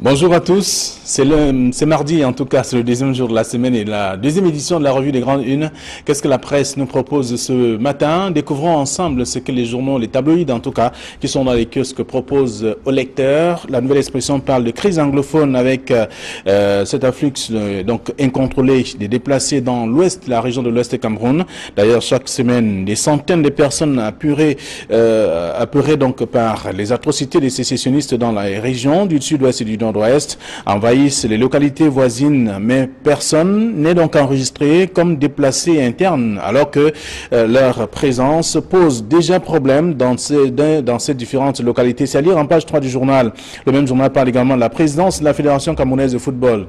Bonjour à tous, c'est mardi en tout cas, c'est le deuxième jour de la semaine et la deuxième édition de la revue des Grandes Unes. Qu'est-ce que la presse nous propose ce matin? Découvrons ensemble ce que les journaux, les tabloïds en tout cas, qui sont dans les kiosques proposent aux lecteurs. La Nouvelle Expression parle de crise anglophone avec cet afflux donc incontrôlé des déplacés dans l'ouest, la région de l'ouest du Cameroun. D'ailleurs, chaque semaine, des centaines de personnes apeurées donc par les atrocités des sécessionnistes dans la région du sud-ouest et du nord-ouest envahissent les localités voisines, mais personne n'est donc enregistré comme déplacé interne, alors que leur présence pose déjà problème dans ces différentes localités. C'est à lire en page 3 du journal. Le même journal parle également de la présidence de la Fédération camerounaise de football.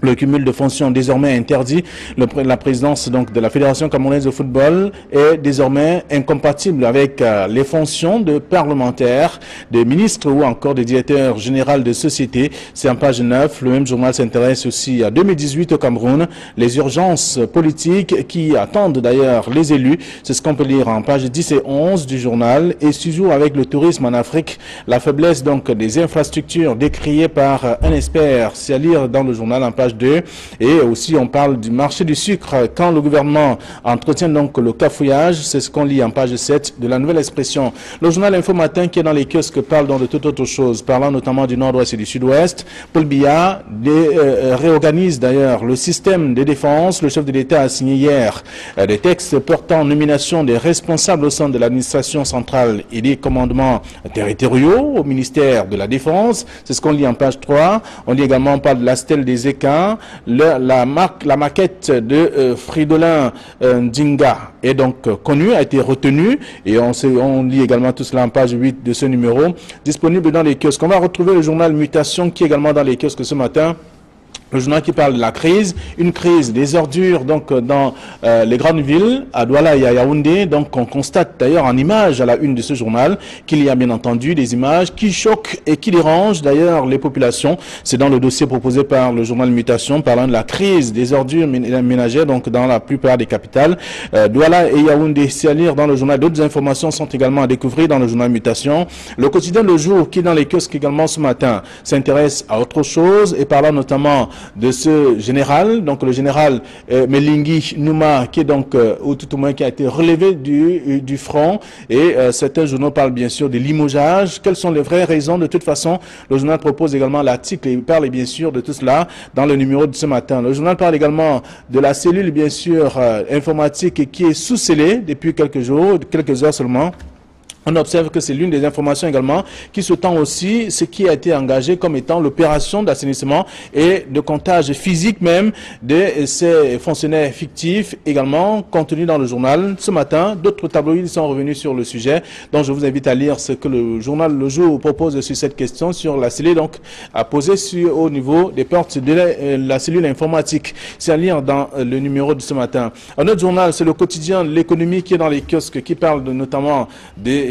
Le cumul de fonctions désormais interdit. La présidence donc de la Fédération camerounaise de football est désormais incompatible avec les fonctions de parlementaires, de ministres ou encore de directeurs généraux de sociétés. C'est en page 9. Le même journal s'intéresse aussi à 2018 au Cameroun, les urgences politiques qui attendent d'ailleurs les élus. C'est ce qu'on peut lire en page 10 et 11 du journal. Et toujours avec le tourisme en Afrique, la faiblesse donc des infrastructures décriées par un expert. C'est à lire dans le journal en page 2. Et aussi on parle du marché du sucre quand le gouvernement entretient donc le cafouillage. C'est ce qu'on lit en page 7 de la Nouvelle Expression. Le journal Info Matin qui est dans les kiosques parle donc de toute autre chose, parlant notamment du nord-ouest et du sud-ouest. Paul Biya réorganise d'ailleurs le système de défense. Le chef de l'État a signé hier des textes portant nomination des responsables au sein de l'administration centrale et des commandements territoriaux au ministère de la Défense. C'est ce qu'on lit en page 3. On lit également, on parle de la stèle des équins. La maquette de Fridolin Ndinga est donc connue, a été retenue, et on lit également tout cela en page 8 de ce numéro, disponible dans les kiosques. On va retrouver le journal Mutation qui est également dans les kiosques ce matin. Le journal qui parle de la crise, une crise des ordures donc dans les grandes villes, à Douala et à Yaoundé. Donc on constate d'ailleurs en image à la une de ce journal qu'il y a bien entendu des images qui choquent et qui dérangent d'ailleurs les populations. C'est dans le dossier proposé par le journal Mutation parlant de la crise des ordures ménagères donc dans la plupart des capitales. Douala et Yaoundé, c'est à lire dans le journal. D'autres informations sont également à découvrir dans le journal Mutation. Le quotidien Le Jour qui est dans les kiosques également ce matin s'intéresse à autre chose et parlant notamment de ce général, donc le général Melingi Nouma, qui est donc, ou tout au moins qui a été relevé du front, et certains journaux parlent bien sûr de limogeage. Quelles sont les vraies raisons? De toute façon, le journal propose également l'article et parle bien sûr de tout cela dans le numéro de ce matin. Le journal parle également de la cellule bien sûr informatique qui est sous-scellée depuis quelques jours, quelques heures seulement. On observe que c'est l'une des informations également qui sous-tend aussi ce qui a été engagé comme étant l'opération d'assainissement et de comptage physique même de ces fonctionnaires fictifs également contenus dans le journal. Ce matin, d'autres tabloïds sont revenus sur le sujet, donc je vous invite à lire ce que le journal Le Jour propose sur cette question, sur la cellule donc à poser au niveau des portes de la cellule informatique. C'est à lire dans le numéro de ce matin. Un autre journal, c'est le quotidien L'économie qui est dans les kiosques, qui parle notamment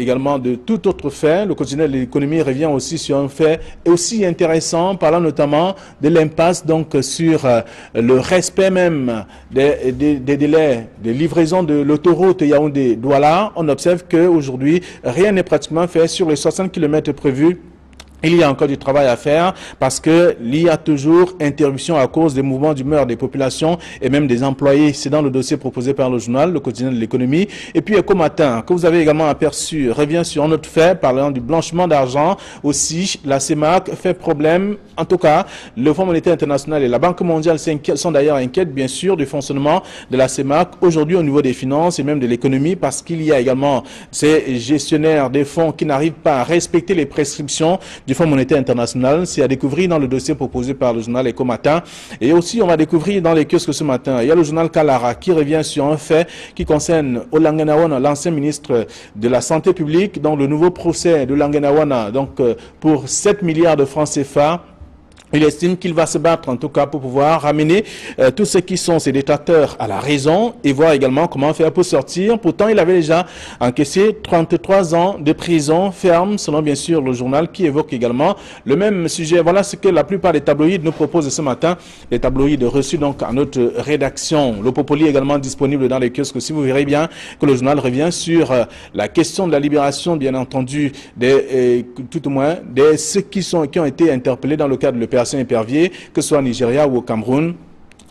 également de tout autre fait. Le quotidien de l'économie revient aussi sur un fait aussi intéressant, parlant notamment de l'impasse donc sur le respect même des délais de livraison de l'autoroute Yaoundé-Douala. On observe qu'aujourd'hui, rien n'est pratiquement fait sur les 60 km prévus. Il y a encore du travail à faire parce que il y a toujours interruption à cause des mouvements d'humeur des populations et même des employés. C'est dans le dossier proposé par le journal, le quotidien de l'économie. Et puis Eco Matin, que vous avez également aperçu, revient sur un autre fait parlant du blanchiment d'argent. Aussi, la CEMAC fait problème. En tout cas, le Fonds monétaire international et la Banque mondiale sont d'ailleurs inquiètes, bien sûr, du fonctionnement de la CEMAC aujourd'hui au niveau des finances et même de l'économie, parce qu'il y a également ces gestionnaires des fonds qui n'arrivent pas à respecter les prescriptions du Fonds monétaire international. C'est à découvrir dans le dossier proposé par le journal Eco Matin. Et aussi, on va découvrir dans les kiosques ce matin, il y a le journal Kalara qui revient sur un fait qui concerne Olangenawana, l'ancien ministre de la Santé publique, dans le nouveau procès de Olangenawana, donc pour 7 milliards de francs CFA. Il estime qu'il va se battre en tout cas pour pouvoir ramener tous ceux qui sont ses détracteurs à la raison et voir également comment faire pour sortir. Pourtant, il avait déjà encaissé 33 ans de prison ferme, selon bien sûr le journal qui évoque également le même sujet. Voilà ce que la plupart des tabloïds nous proposent ce matin. Les tabloïds reçus donc à notre rédaction. Le Popoli est également disponible dans les kiosques. Si vous verrez bien que le journal revient sur la question de la libération, bien entendu, tout au moins, de ceux qui ont été interpellés dans le cadre de l'opération opérations éperviers, que ce soit au Nigeria ou au Cameroun.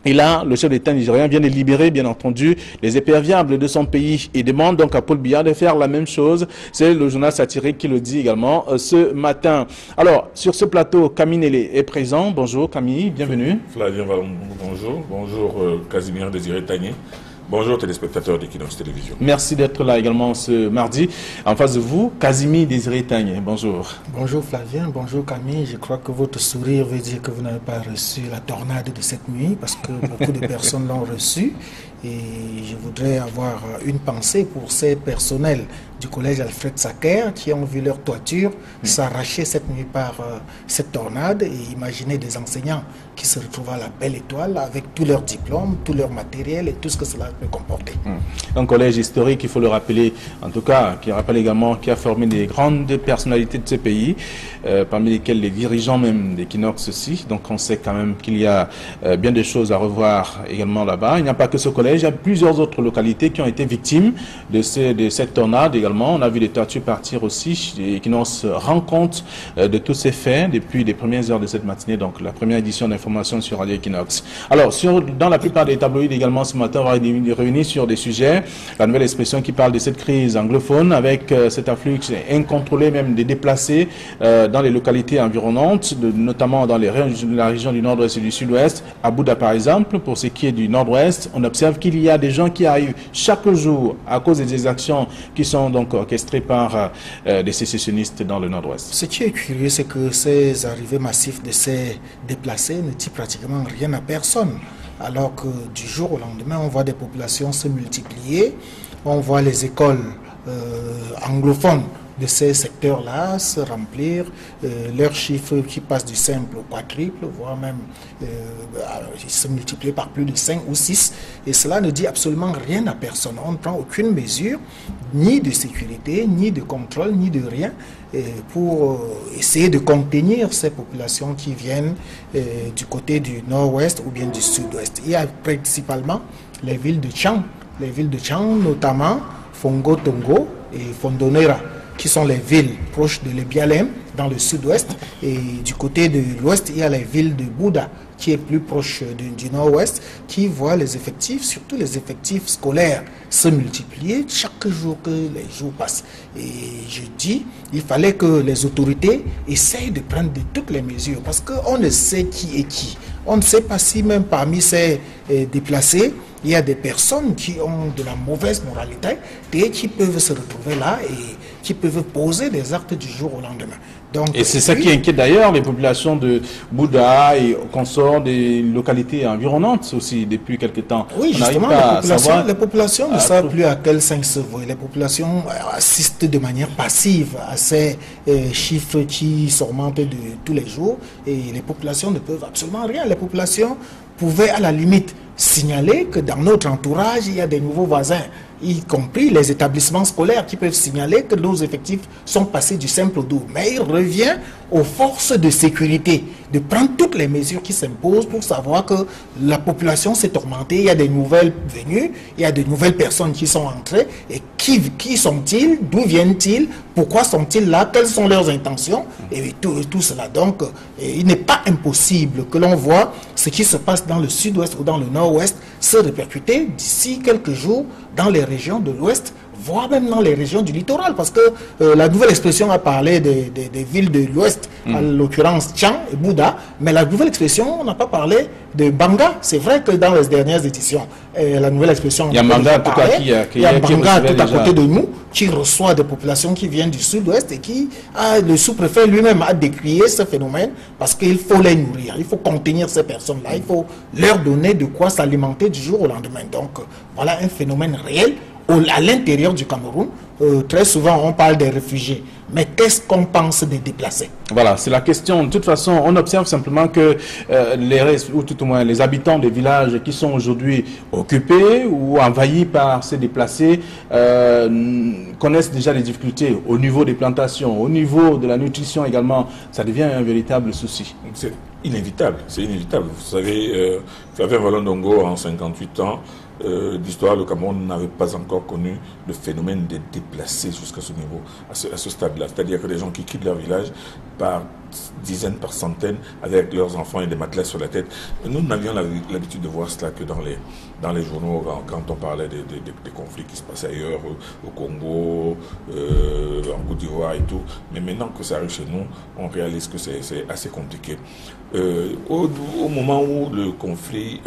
Et là, le chef d'État nigérien vient de libérer, bien entendu, les éperviables de son pays et demande donc à Paul Biya de faire la même chose. C'est le journal satirique qui le dit également ce matin. Alors, sur ce plateau, Camille Nélé est présent. Bonjour Camille, bienvenue. Flavien Valon, bonjour. Bonjour Casimir Désiré Tagné. Bonjour téléspectateurs d'Equinox Télévision. Merci d'être là également ce mardi. En face de vous, Casimir Désiré Tagné. Bonjour. Bonjour Flavien, bonjour Camille. Je crois que votre sourire veut dire que vous n'avez pas reçu la tornade de cette nuit parce que beaucoup de personnes l'ont reçue. Et je voudrais avoir une pensée pour ces personnels du collège Alfred Sacker qui ont vu leur toiture s'arracher cette nuit par cette tornade et imaginer des enseignants qui se retrouvent à la belle étoile avec tous leurs diplômes, tout leur matériel et tout ce que cela peut comporter. Un collège historique, il faut le rappeler, en tout cas, qui rappelle également, qui a formé des grandes personnalités de ce pays, parmi lesquels les dirigeants même d'Equinox aussi. Donc on sait quand même qu'il y a bien des choses à revoir également là-bas. Il n'y a pas que ce collège, il y a plusieurs autres localités qui ont été victimes de cette tornade également. On a vu des toitures partir aussi. Equinox rend compte de tous ces faits depuis les premières heures de cette matinée, donc la première édition d'information sur Radio Equinox. Alors, dans la plupart des tabloïds également ce matin, on va revenir sur des sujets. La nouvelle expression qui parle de cette crise anglophone avec cet afflux incontrôlé même des déplacés dans les localités environnantes, notamment dans la région du nord-ouest et du sud-ouest. À Bouddha par exemple, pour ce qui est du nord-ouest, on observe qu'il y a des gens qui arrivent chaque jour à cause des exactions qui sont donc orchestrées par des sécessionnistes dans le nord-ouest. Ce qui est curieux, c'est que ces arrivées massives de ces déplacés ne disent pratiquement rien à personne. Alors que du jour au lendemain, on voit des populations se multiplier, on voit les écoles anglophones de ces secteurs-là se remplir, leurs chiffres qui passent du simple au quadruple, voire même se multiplier par plus de 5 ou 6. Et cela ne dit absolument rien à personne. On ne prend aucune mesure, ni de sécurité, ni de contrôle, ni de rien, pour essayer de contenir ces populations qui viennent du côté du nord-ouest ou bien du sud-ouest. Il y a principalement les villes de Tchang, notamment Fongo Tongo et Fondonera, qui sont les villes proches de Lebialem, dans le sud-ouest. Et du côté de l'ouest, il y a les villes de Bouddha, qui est plus proche du nord-ouest, qui voit les effectifs, surtout les effectifs scolaires, se multiplier chaque jour que les jours passent. Et je dis, il fallait que les autorités essayent de prendre toutes les mesures, parce qu'on ne sait qui est qui. On ne sait pas si même parmi ces déplacés, il y a des personnes qui ont de la mauvaise moralité et qui peuvent se retrouver là et qui peuvent poser des actes du jour au lendemain. Donc, et c'est ça qui inquiète d'ailleurs les populations de Bouddha et consorts des localités environnantes aussi depuis quelque temps. Oui, justement, les populations ne savent plus à quel sein se vouer. Les populations assistent de manière passive à ces chiffres qui s'augmentent de tous les jours et les populations ne peuvent absolument rien. Les populations pouvaient à la limite signaler que dans notre entourage, il y a des nouveaux voisins, y compris les établissements scolaires qui peuvent signaler que nos effectifs sont passés du simple au double. Mais il revient aux forces de sécurité de prendre toutes les mesures qui s'imposent pour savoir que la population s'est augmentée, il y a des nouvelles venues, il y a de nouvelles personnes qui sont entrées, et qui sont-ils, d'où viennent-ils, pourquoi sont-ils là, quelles sont leurs intentions, et tout cela. Donc, il n'est pas impossible que l'on voit ce qui se passe dans le sud-ouest ou dans le nord-ouest se répercuter d'ici quelques jours dans les régions de l'ouest, voire même dans les régions du littoral, parce que la nouvelle expression a parlé des villes de l'ouest, en l'occurrence Tchang et Bouddha, mais la nouvelle expression, on n'a pas parlé de Banga. C'est vrai que dans les dernières éditions, la nouvelle expression... Il y a Banga, en tout cas, il y a Banga tout à côté de nous, qui reçoit des populations qui viennent du sud-ouest et qui, le sous-préfet lui-même a décrié ce phénomène parce qu'il faut les nourrir, il faut contenir ces personnes-là, il faut leur donner de quoi s'alimenter du jour au lendemain. Donc, voilà un phénomène réel à l'intérieur du Cameroun. Très souvent, on parle des réfugiés. Mais qu'est-ce qu'on pense des déplacés? Voilà, c'est la question. De toute façon, on observe simplement que ou tout au moins les habitants des villages qui sont aujourd'hui occupés ou envahis par ces déplacés connaissent déjà des difficultés au niveau des plantations, au niveau de la nutrition également. Ça devient un véritable souci. inévitable. C'est inévitable. Vous savez, Flavien Valondongo, en 58 ans d'histoire, le Cameroun n'avait pas encore connu le phénomène des déplacés jusqu'à ce niveau, à ce stade-là. C'est-à-dire que des gens qui quittent leur village par dizaines, par centaines, avec leurs enfants et des matelas sur la tête. Nous n'avions l'habitude de voir cela que dans les journaux, quand on parlait des conflits qui se passaient ailleurs, au Congo, en Côte d'Ivoire et tout. Mais maintenant que ça arrive chez nous, on réalise que c'est assez compliqué. Au moment où le conflit...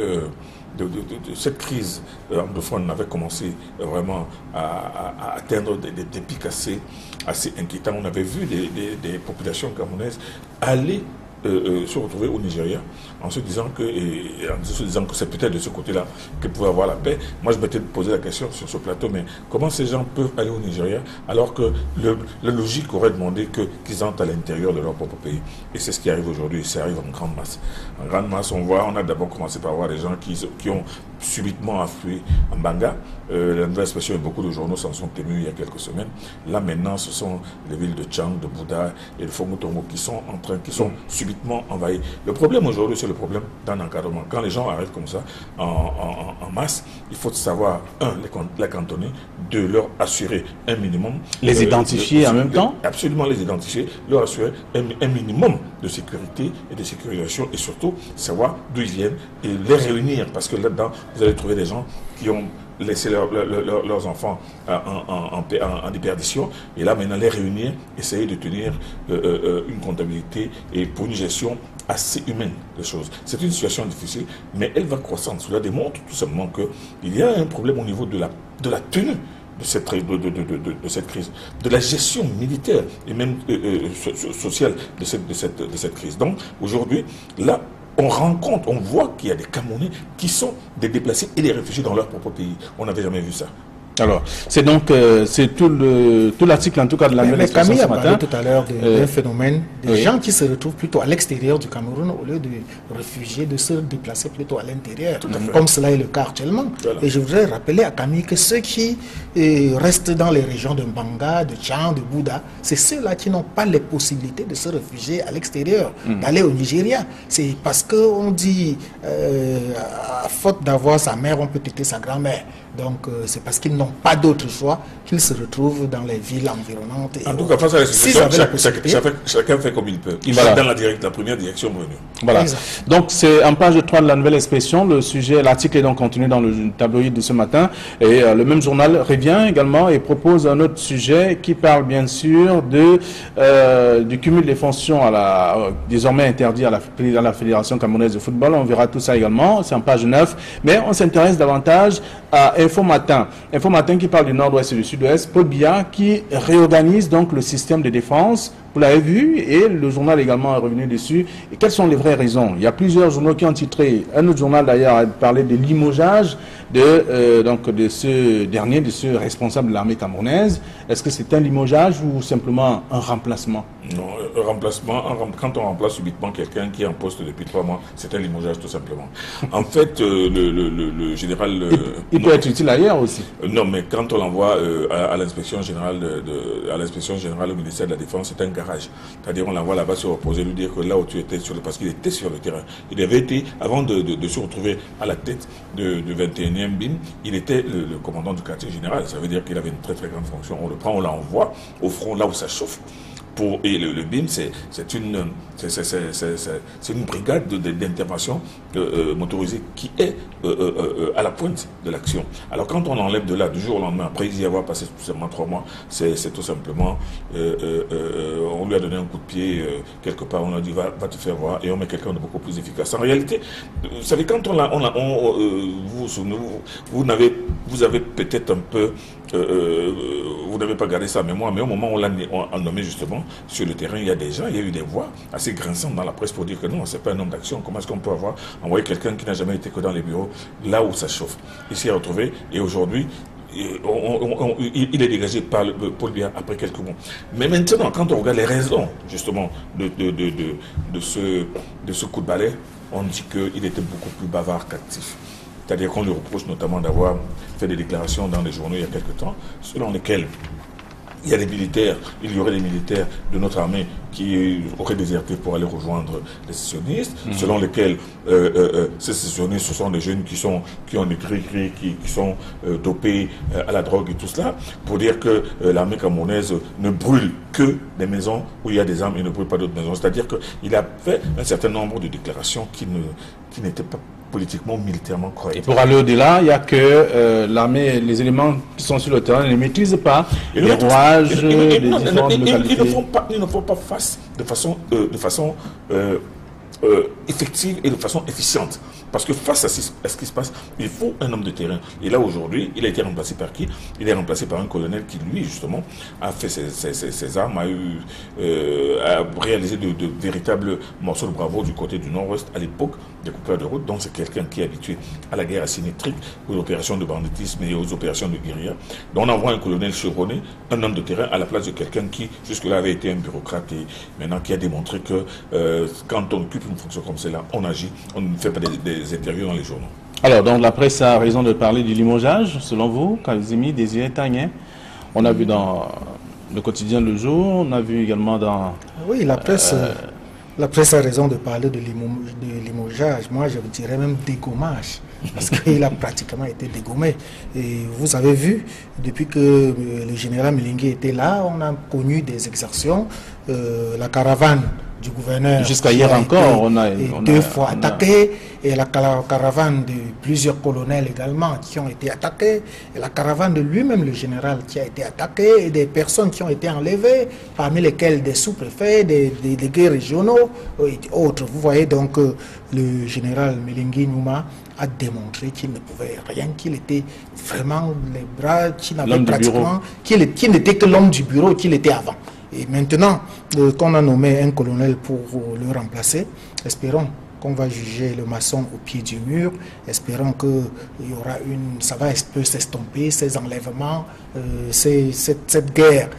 De cette crise anglophone avait commencé vraiment à atteindre des pics assez inquiétants. On avait vu des populations camerounaises aller se retrouver au Nigeria en se disant que c'est peut-être de ce côté-là qu'ils pouvaient avoir la paix. Moi, je m'étais posé la question sur ce plateau, mais comment ces gens peuvent aller au Nigeria alors que la logique aurait demandé qu'ils entrent à l'intérieur de leur propre pays. Et c'est ce qui arrive aujourd'hui, ça arrive en grande masse. En grande masse, on a d'abord commencé par voir des gens qui ont subitement afflué en Banga. La nouvelle expression, et beaucoup de journaux s'en sont émus il y a quelques semaines. Là, maintenant, ce sont les villes de Tchang, de Bouda et de Fongotongo qui sont subitement envahies. Le problème aujourd'hui, c'est le problème d'un encadrement. Quand les gens arrivent comme ça, en masse, il faut savoir, les cantonner, deux, leur assurer un minimum. Les identifier en même temps? Absolument, les identifier, leur assurer un minimum de sécurité et de sécurisation, et surtout savoir d'où ils viennent et les réunir, parce que là-dedans, vous allez trouver des gens qui ont laissé leurs enfants en déperdition, et là maintenant les réunir, essayer de tenir une comptabilité et pour une gestion assez humaine des choses. C'est une situation difficile, mais elle va croissante. Cela démontre tout simplement qu'il y a un problème au niveau de la tenue de cette crise, de la gestion militaire et même sociale de cette crise. Donc aujourd'hui, là, on rencontre, on voit qu'il y a des Camerounais qui sont des déplacés et des réfugiés dans leur propre pays. On n'avait jamais vu ça. Alors, c'est donc c'est tout l'article en tout cas de la nouvelle expression ce matin. Camille a parlé tout à l'heure d'un phénomène des gens qui se retrouvent plutôt à l'extérieur du Cameroun au lieu de réfugiés, de se déplacer plutôt à l'intérieur, comme cela est le cas actuellement. Voilà. Et je voudrais rappeler à Camille que ceux qui restent dans les régions de Mbanga, de Tchang, de Bouda, c'est ceux-là qui n'ont pas les possibilités de se réfugier à l'extérieur, d'aller au Nigeria. C'est parce qu'on dit, à faute d'avoir sa mère, on peut têter sa grand-mère. Donc, c'est parce qu'ils n'ont pas d'autre choix qu'ils se retrouvent dans les villes environnantes. En tout cas, face à la situation, chacun fait comme il peut. Il va dans la première direction venue. Voilà. Exact. Donc, c'est en page 3 de la nouvelle expression. Le sujet, l'article est donc contenu dans le tabloïd de ce matin. Et le même journal revient également et propose un autre sujet qui parle bien sûr du cumul des fonctions désormais interdit à la Fédération camerounaise de football. On verra tout ça également. C'est en page 9. Mais on s'intéresse davantage à Info Matin qui parle du nord-ouest et du sud-ouest, Paul Biya qui réorganise donc le système de défense. Vous l'avez vu, et le journal également est revenu dessus. Et quelles sont les vraies raisons? Il y a plusieurs journaux qui ont titré, un autre journal d'ailleurs a parlé de limogeage de ce dernier, de ce responsable de l'armée camerounaise. Est-ce que c'est un limogeage ou simplement un remplacement? Non, un remplacement, quand on remplace subitement quelqu'un qui est en poste depuis 3 mois, c'est un limogeage tout simplement. En fait, le général... il peut être utile ailleurs aussi. Non, mais quand on l'envoie à l'inspection générale au ministère de la Défense, c'est un garage. C'est-à-dire on l'envoie là-bas se reposer, lui dire que là où tu étais, parce qu'il était sur le terrain. Il avait été, avant de se retrouver à la tête du 21e BIM, il était le commandant du quartier général. Ça veut dire qu'il avait une très très grande fonction. On le prend, on l'envoie au front, là où ça chauffe. Et le BIM, c'est une brigade d'intervention motorisée qui est à la pointe de l'action. Alors quand on enlève de là, du jour au lendemain, après y avoir passé tout simplement 3 mois, c'est tout simplement, on lui a donné un coup de pied quelque part, on a dit va te faire voir, et on met quelqu'un de beaucoup plus efficace. En réalité, vous savez, quand vous avez peut-être un peu, vous n'avez pas gardé ça en mémoire, mais au moment où on l'a nommé justement, sur le terrain, il y a eu des voix assez grinçantes dans la presse pour dire que non, c'est pas un homme d'action. Comment est-ce qu'on peut envoyer quelqu'un qui n'a jamais été que dans les bureaux, là où ça chauffe? Il s'y est retrouvé, et aujourd'hui, il est dégagé par Paul Biya après quelques mois. Mais maintenant, quand on regarde les raisons, justement, de ce coup de balai, on dit qu'il était beaucoup plus bavard qu'actif. C'est-à-dire qu'on lui reproche notamment d'avoir fait des déclarations dans les journaux il y a quelque temps, selon lesquelles il y a des militaires, il y aurait des militaires de notre armée qui auraient déserté pour aller rejoindre les sécessionnistes, selon lesquels ces sécessionnistes, ce sont des jeunes qui ont des cris, qui sont dopés à la drogue et tout cela, pour dire que l'armée camerounaise ne brûle que des maisons où il y a des armes et ne brûle pas d'autres maisons. C'est-à-dire qu'il a fait un certain nombre de déclarations qui n'étaient pas politiquement, militairement correct. Et pour aller au-delà, il n'y a que l'armée, les éléments qui sont sur le terrain ne maîtrisent pas les rouages des différentes localités. Ils ne font pas face de façon effective et de façon efficiente. Parce que face à ce qui se passe, il faut un homme de terrain. Et là, aujourd'hui, il a été remplacé par qui? Il est remplacé par un colonel qui, lui, justement, a fait ses armes, a réalisé de véritables morceaux de bravoure du côté du nord-ouest à l'époque des coupeurs de route. Donc, c'est quelqu'un qui est habitué à la guerre asymétrique, aux opérations de banditisme et aux opérations de guérilla. Donc, on envoie un colonel chevronné, un homme de terrain, à la place de quelqu'un qui, jusque-là, avait été un bureaucrate et maintenant qui a démontré que quand on occupe une fonction comme celle-là, on agit, on ne fait pas des interviews dans les journaux. Alors, donc la presse a raison de parler du limogeage, selon vous, Kazimi Désiré Tagné. On a vu dans le quotidien Le Jour, on a vu également dans... Oui, la presse a raison de parler de limogeage. Moi, je dirais même dégommage, parce qu'il a pratiquement été dégommé. Et vous avez vu, depuis que le général Milingué était là, on a connu des exactions. La caravane du gouverneur. Jusqu'à hier encore, on a deux fois attaqué, et la caravane de plusieurs colonels également qui ont été attaqués, et la caravane de lui-même, le général, qui a été attaqué, et des personnes qui ont été enlevées, parmi lesquelles des sous-préfets, des délégués régionaux et autres. Vous voyez donc le général Melingui Nouma a démontré qu'il ne pouvait rien, qu'il était vraiment les bras, qu'il n'avait pratiquement, qu'il n'était que l'homme du bureau qu'il était avant. Et maintenant qu'on a nommé un colonel pour le remplacer, espérons qu'on va juger le maçon au pied du mur, espérons que il y aura ça va s'estomper, ces enlèvements, cette guerre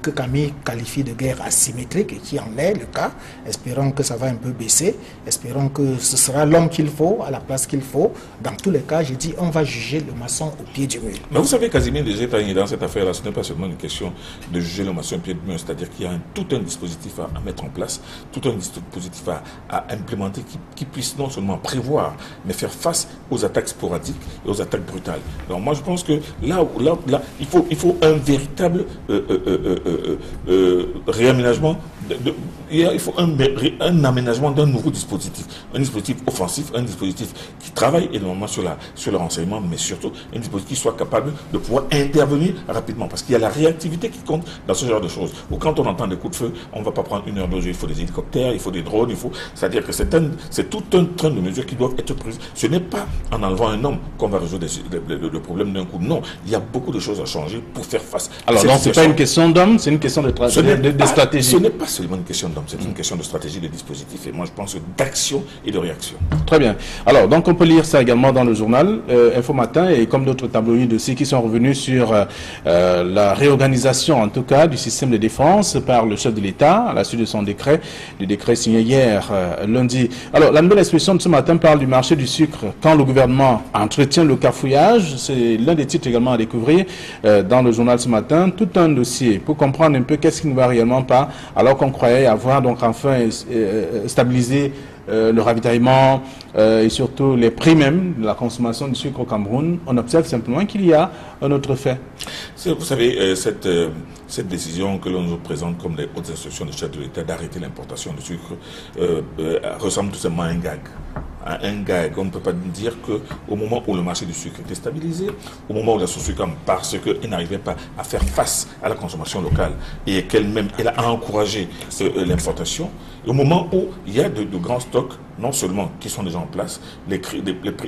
que Camille qualifie de guerre asymétrique et qui en est le cas. Espérons que ça va un peu baisser, espérons que ce sera l'homme qu'il faut, à la place qu'il faut. Dans tous les cas, je dis, on va juger le maçon au pied du mur. Mais vous savez, Casimir Désiré Tagné, dans cette affaire-là, ce n'est pas seulement une question de juger le maçon au pied du mur, c'est-à-dire qu'il y a tout un dispositif à mettre en place, tout un dispositif à implémenter qui puisse non seulement prévoir, mais faire face aux attaques sporadiques et aux attaques brutales. Donc moi, je pense que là il faut un véritable réaménagement, il faut un aménagement d'un nouveau dispositif, un dispositif offensif, un dispositif qui travaille énormément sur le renseignement, mais surtout un dispositif qui soit capable de pouvoir intervenir rapidement, parce qu'il y a la réactivité qui compte dans ce genre de choses. Ou quand on entend des coups de feu, on ne va pas prendre une heure, 2 heures, il faut des hélicoptères, il faut des drones, c'est-à-dire que c'est tout un train de mesures qui doivent être prises. Ce n'est pas en enlevant un homme qu'on va résoudre le problème d'un coup. Non, il y a beaucoup de choses à changer pour faire face. Alors donc c'est pas une question d'homme, c'est une question de stratégie. Ce n'est pas seulement une question d'homme, c'est une question de stratégie, de dispositif. Et moi je pense d'action et de réaction. Très bien. Alors donc on peut lire ça également dans le journal Info Matin et comme d'autres tabloïds aussi qui sont revenus sur la réorganisation en tout cas du système de défense par le chef de l'État à la suite de son décret, le décret signé hier lundi. Alors la nouvelle expression de ce matin parle du marché du sucre quand le gouvernement entretient le cafouillage. C'est l'un des titres également à découvrir dans le journal ce matin. Tout un dossier pour comprendre un peu qu'est-ce qui ne va réellement pas alors qu'on croyait avoir donc enfin stabilisé le ravitaillement et surtout les prix même de la consommation du sucre au Cameroun. On observe simplement qu'il y a un autre fait. Vous savez, cette décision que l'on nous présente comme les hautes instructions du chef de l'État d'arrêter l'importation de sucre ressemble tout simplement à un gag. Un gag. On ne peut pas dire qu'au moment où le marché du sucre était stabilisé, au moment où la Sosucam, parce qu'elle n'arrivait pas à faire face à la consommation locale et qu'elle-même, elle a encouragé l'importation, au moment où il y a de grands stocks, non seulement qui sont déjà en place, les prix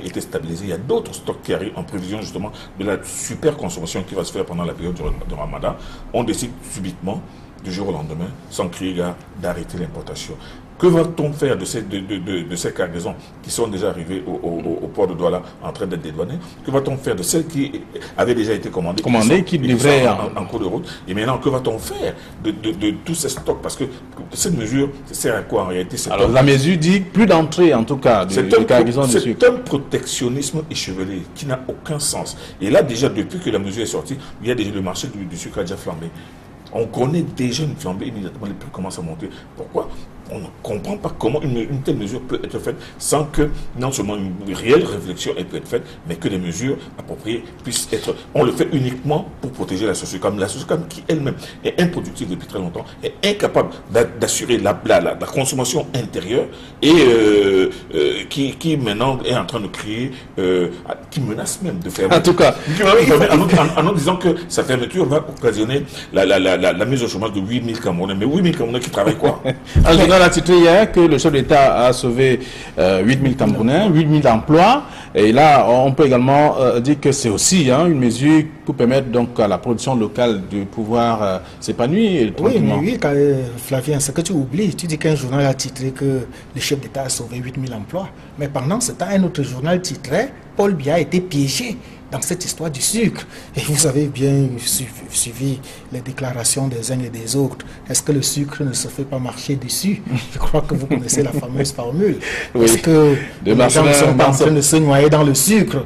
étaient stabilisés, il y a d'autres stocks qui arrivent en prévision justement de la super consommation qui va se faire pendant la période de Ramadan, on décide subitement, du jour au lendemain, sans crier gare, d'arrêter l'importation. Que va-t-on faire de ces cargaisons qui sont déjà arrivées au port de Douala en train d'être dédouanées? Que va-t-on faire de celles qui avaient déjà été commandées qui livraient en cours de route? Et maintenant, que va-t-on faire de tous ces stocks? Parce que cette mesure sert à quoi en réalité? Alors la mesure dit plus d'entrée en tout cas de cargaisons de sucre. C'est un protectionnisme échevelé qui n'a aucun sens. Et là déjà, depuis que la mesure est sortie, il y a déjà le marché du sucre a déjà flambé. On connaît déjà une flambée, immédiatement les prix commencent à monter. Pourquoi? On ne comprend pas comment une telle mesure peut être faite sans que non seulement une réelle réflexion peut être faite, mais que des mesures appropriées puissent être. On le fait uniquement pour protéger la SOSUCAM. La SOSUCAM qui elle-même est improductive depuis très longtemps, est incapable d'assurer la consommation intérieure et qui maintenant est en train de créer, qui menace même de faire. En tout cas, en nous disant que sa fermeture va occasionner la mise au chômage de 8000 Camerounais. Mais 8000 Camerounais qui travaillent quoi? On a titré hier que le chef d'État a sauvé 8000 Camerounais, 8000 emplois. Et là, on peut également dire que c'est aussi une mesure pour permettre donc à la production locale de pouvoir s'épanouir tranquillement. Oui, Flavien, ce que tu oublies, tu dis qu'un journal a titré que le chef d'État a sauvé 8000 emplois. Mais pendant ce temps, un autre journal titrait Paul Biya a été piégé dans cette histoire du sucre. Et vous avez bien suivi les déclarations des uns et des autres. Est-ce que le sucre ne se fait pas marcher dessus? Je crois que vous connaissez la fameuse formule. Oui. Est-ce que les gens sont en train de se noyer dans le sucre?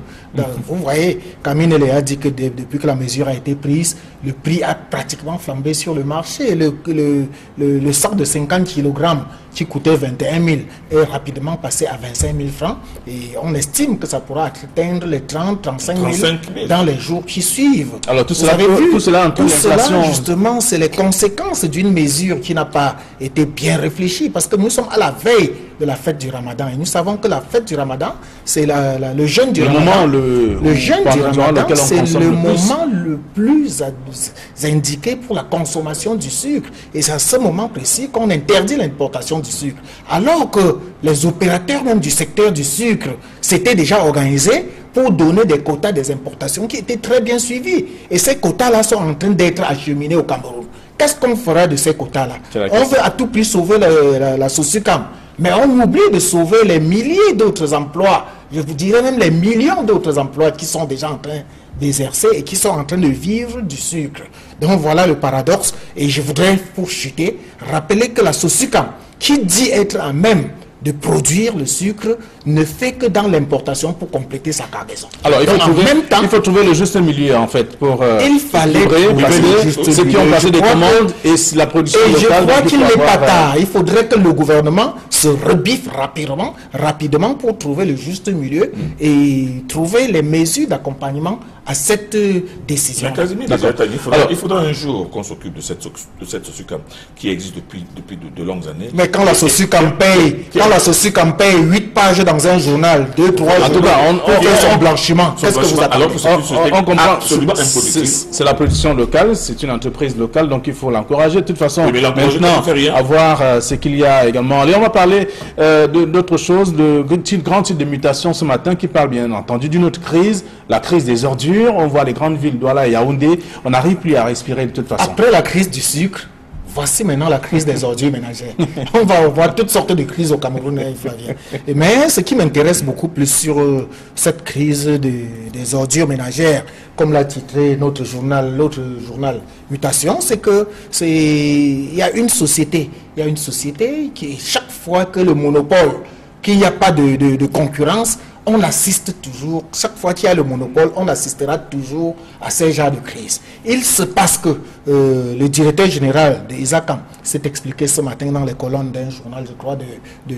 Vous voyez, Kamine a dit que depuis que la mesure a été prise, le prix a pratiquement flambé sur le marché. Le sac de 50 kg qui coûtait 21 000 est rapidement passé à 25 000 francs. Et on estime que ça pourra atteindre les 30-35 000 dans les jours qui suivent. Alors tout cela, justement, c'est les conséquences d'une mesure qui n'a pas été bien réfléchie. Parce que nous sommes à la veille de la fête du Ramadan. Et nous savons que la fête du Ramadan, c'est le jeûne du Ramadan. Le jeûne du Ramadan, c'est le moment le plus indiqué pour la consommation du sucre. Et c'est à ce moment précis qu'on interdit l'importation du sucre. Alors que les opérateurs même du secteur du sucre s'étaient déjà organisés pour donner des quotas des importations qui étaient très bien suivis. Et ces quotas-là sont en train d'être acheminés au Cameroun. Qu'est-ce qu'on fera de ces quotas-là? On veut à tout prix sauver la SOSUCAM. Mais on oublie de sauver les milliers d'autres emplois, je vous dirais même les millions d'autres emplois qui sont déjà en train d'exercer et qui sont en train de vivre du sucre. Donc voilà le paradoxe. Et je voudrais, pour chuter, rappeler que la SOSUCAM, qui dit être à même de produire le sucre, ne fait que dans l'importation pour compléter sa cargaison. Alors il faut trouver le juste milieu en fait pour il fallait ceux qui ont passé des commandes et la production locale. Et je crois qu'il n'est pas tard. Il faudrait que le gouvernement se rebiffe rapidement pour trouver le juste milieu et trouver les mesures d'accompagnement à cette décision. Il faudra un jour qu'on s'occupe de cette SOSUCAM qui existe depuis de longues années. Mais quand la SOSUCAM paye 8 pages dans un journal, 2-3 jours, en tout cas, on fait son blanchiment. Qu'est-ce que vous attendez? On comprend, c'est la production locale, c'est une entreprise locale, donc il faut l'encourager. De toute façon, maintenant, avoir ce qu'il y a également. Allez, on va parler d'autre chose, de grand type de mutation ce matin qui parle bien entendu d'une autre crise, la crise des ordures. On voit les grandes villes, Douala et Yaoundé, on n'arrive plus à respirer de toute façon. Après la crise du sucre, voici maintenant la crise des ordures ménagères. On va voir toutes sortes de crises au Cameroun, Flavien. Mais ce qui m'intéresse beaucoup plus sur cette crise des ordures ménagères, comme l'a titré l'autre journal Mutation, c'est que il y a une société qui, chaque fois que le monopole, qu'il n'y a pas de concurrence, on assiste toujours, chaque fois qu'il y a le monopole, on assistera toujours à ces genres de crise. Il se passe que le directeur général de ISACAM s'est expliqué ce matin dans les colonnes d'un journal, je crois, de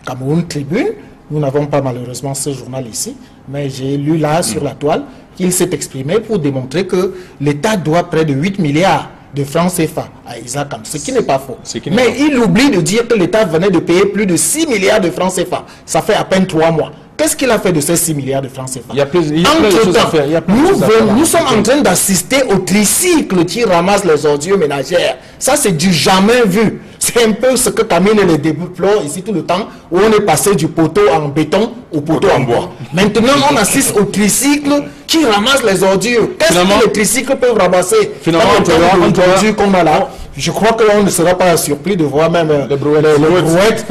Cameroun Tribune. Nous n'avons pas malheureusement ce journal ici, mais j'ai lu là sur la toile qu'il s'est exprimé pour démontrer que l'État doit près de 8 milliards de francs CFA à ISACAM, ce qui n'est pas faux. Mais il oublie de dire que l'État venait de payer plus de 6 milliards de francs CFA. Ça fait à peine 3 mois. Qu'est-ce qu'il a fait de ces 6 milliards de francs CFA? Il y a plein de choses à faire. Nous sommes en train d'assister au tricycle qui ramasse les ordures ménagères. Ça, c'est du jamais vu. C'est un peu ce que Camille le déplore ici tout le temps, où on est passé du poteau en béton au poteau en bois. Maintenant, on assiste au tricycle qui ramasse les ordures. Qu'est-ce que les tricycles peuvent ramasser? Finalement, on qu'on a là. Je crois qu'on ne sera pas surpris de voir même les brouettes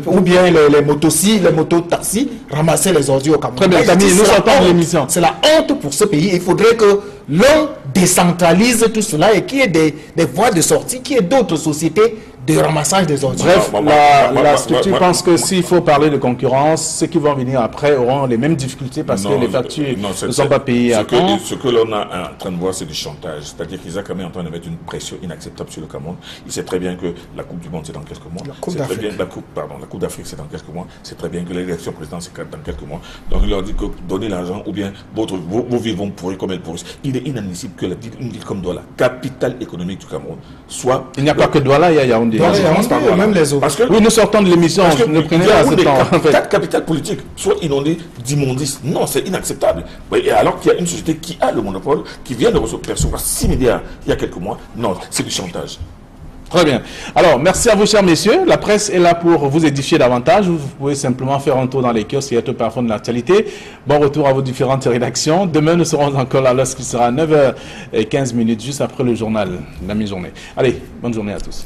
ou bien les mototaxis ramasser les ordures au Cameroun. Très bien, Camille, nous sortons de l'émission. C'est la honte pour ce pays. Il faudrait que l'on décentralise tout cela et qu'il y ait des voies de sortie, qu'il y ait d'autres sociétés de ramassage des ordures. Bref, la structure pense que s'il faut parler de concurrence, ceux qui vont venir après auront les mêmes difficultés parce que les factures ne sont pas payées à temps. Ce que l'on a en train de voir, c'est du chantage. C'est-à-dire qu'Isaac Hamé est en train de mettre une pression inacceptable sur le Cameroun. Il sait très bien que la Coupe du Monde, c'est dans quelques mois. La Coupe d'Afrique, c'est dans quelques mois. C'est très bien que l'élection présidentielle, c'est dans quelques mois. Donc il leur dit que donnez l'argent ou bien vos vies vont pourrir comme elles pourrissent. Il est inadmissible que une ville comme Douala, capitale économique du Cameroun, soit... Il n'y a pas que Douala, il y a Yaoundé. Même les autres. Parce que, oui, nous sortons de l'émission, ne prenez pas ce temps. En fait. 4 capitales politiques soient inondées d'immondices. Non, c'est inacceptable. Et alors qu'il y a une société qui a le monopole, qui vient de percevoir 6 milliards il y a quelques mois, non, c'est du chantage. Très bien. Alors, merci à vous, chers messieurs. La presse est là pour vous édifier davantage. Vous pouvez simplement faire un tour dans les kiosques et être au parfum de l'actualité. Bon retour à vos différentes rédactions. Demain, nous serons encore là lorsqu'il sera 9h15, juste après le journal de la mi-journée. Allez, bonne journée à tous.